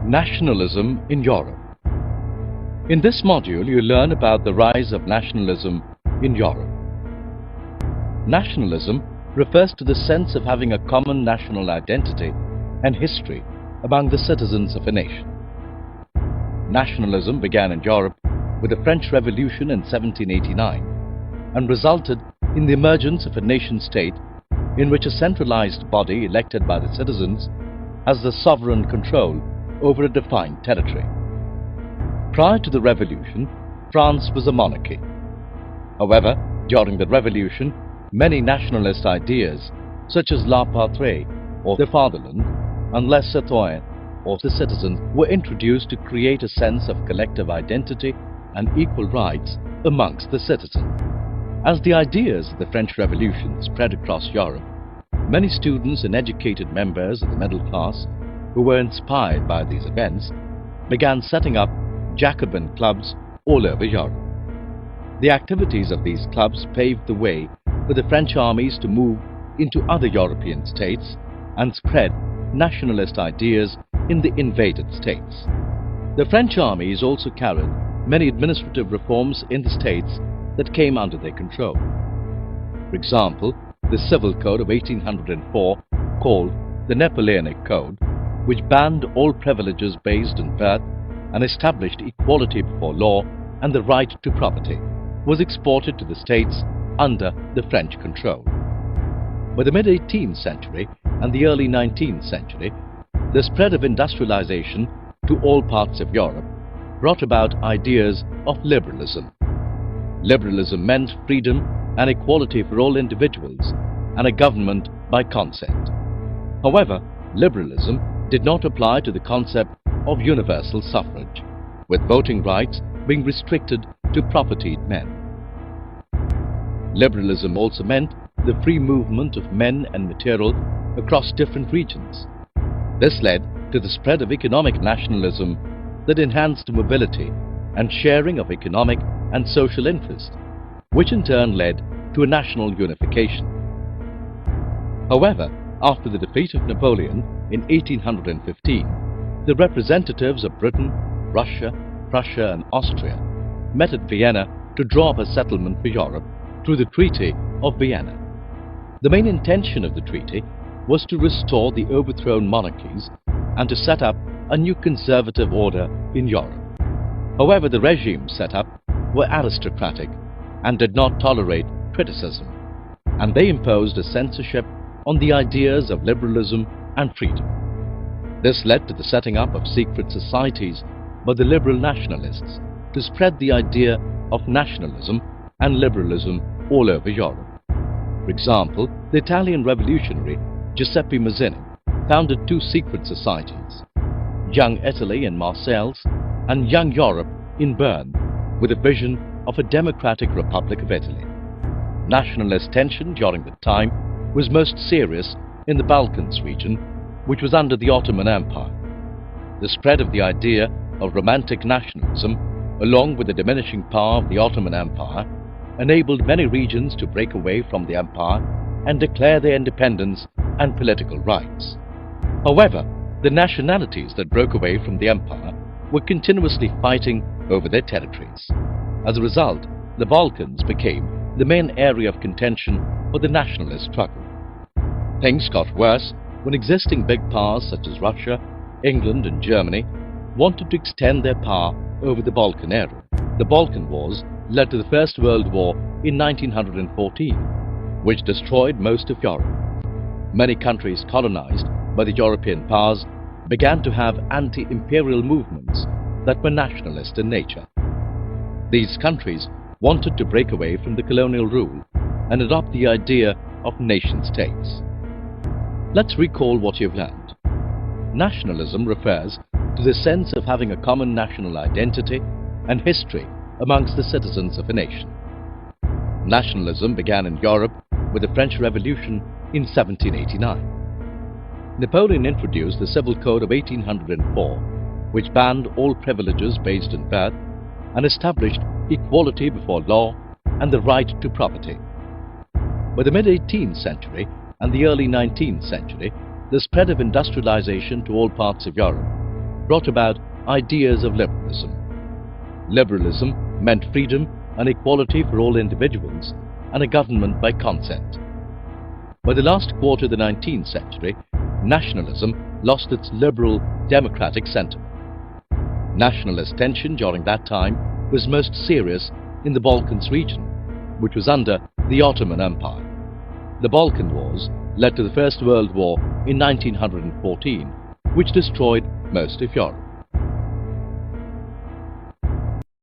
Nationalism in Europe. In this module, you learn about the rise of nationalism in Europe. Nationalism refers to the sense of having a common national identity and history among the citizens of a nation. Nationalism began in Europe with the French Revolution in 1789 and resulted in the emergence of a nation-state in which a centralized body elected by the citizens has the sovereign control over a defined territory. Prior to the Revolution, France was a monarchy. However, during the Revolution, many nationalist ideas such as la patrie or the fatherland and les citoyens or the citizens were introduced to create a sense of collective identity and equal rights amongst the citizens. As the ideas of the French Revolution spread across Europe, many students and educated members of the middle class who were inspired by these events began setting up Jacobin Clubs all over Europe. The activities of these clubs paved the way for the French armies to move into other European states and spread nationalist ideas in the invaded states. The French armies also carried many administrative reforms in the states that came under their control. For example, the Civil Code of 1804, called the Napoleonic Code, which banned all privileges based on birth and established equality before law and the right to property, was exported to the states under the French control. By the mid-18th century and the early 19th century, the spread of industrialization to all parts of Europe brought about ideas of liberalism. Liberalism meant freedom and equality for all individuals and a government by consent. However, liberalism did not apply to the concept of universal suffrage, with voting rights being restricted to propertied men. Liberalism also meant the free movement of men and material across different regions. This led to the spread of economic nationalism that enhanced mobility and sharing of economic and social interest, which in turn led to a national unification. However, after the defeat of Napoleon in 1815, the representatives of Britain, Russia, Prussia and Austria met at Vienna to draw up a settlement for Europe through the Treaty of Vienna. The main intention of the treaty was to restore the overthrown monarchies and to set up a new conservative order in Europe. However, the regimes set up were aristocratic and did not tolerate criticism, and they imposed a censorship on the ideas of liberalism and freedom. This led to the setting up of secret societies by the liberal nationalists to spread the idea of nationalism and liberalism all over Europe. For example, the Italian revolutionary Giuseppe Mazzini founded two secret societies, Young Italy in Marseilles and Young Europe in Bern, with a vision of a democratic Republic of Italy. Nationalist tension during the time was most serious in the Balkans region, which was under the Ottoman Empire. The spread of the idea of romantic nationalism, along with the diminishing power of the Ottoman Empire, enabled many regions to break away from the empire and declare their independence and political rights. However, the nationalities that broke away from the empire were continuously fighting over their territories. As a result, the Balkans became the main area of contention for the nationalist struggle. Things got worse when existing big powers such as Russia, England and Germany wanted to extend their power over the Balkan area. The Balkan Wars led to the First World War in 1914, which destroyed most of Europe. Many countries colonized by the European powers began to have anti-imperial movements that were nationalist in nature. These countries wanted to break away from the colonial rule and adopt the idea of nation-states. Let's recall what you've learned. Nationalism refers to the sense of having a common national identity and history amongst the citizens of a nation. Nationalism began in Europe with the French Revolution in 1789. Napoleon introduced the Civil Code of 1804, which banned all privileges based on birth and established equality before law and the right to property. By the mid-18th century and the early 19th century, the spread of industrialization to all parts of Europe brought about ideas of liberalism. Liberalism meant freedom and equality for all individuals and a government by consent. By the last quarter of the 19th century, nationalism lost its liberal democratic sentiment. Nationalist tension during that time was most serious in the Balkans region, which was under the Ottoman Empire. The Balkan Wars led to the First World War in 1914, which destroyed most of Europe.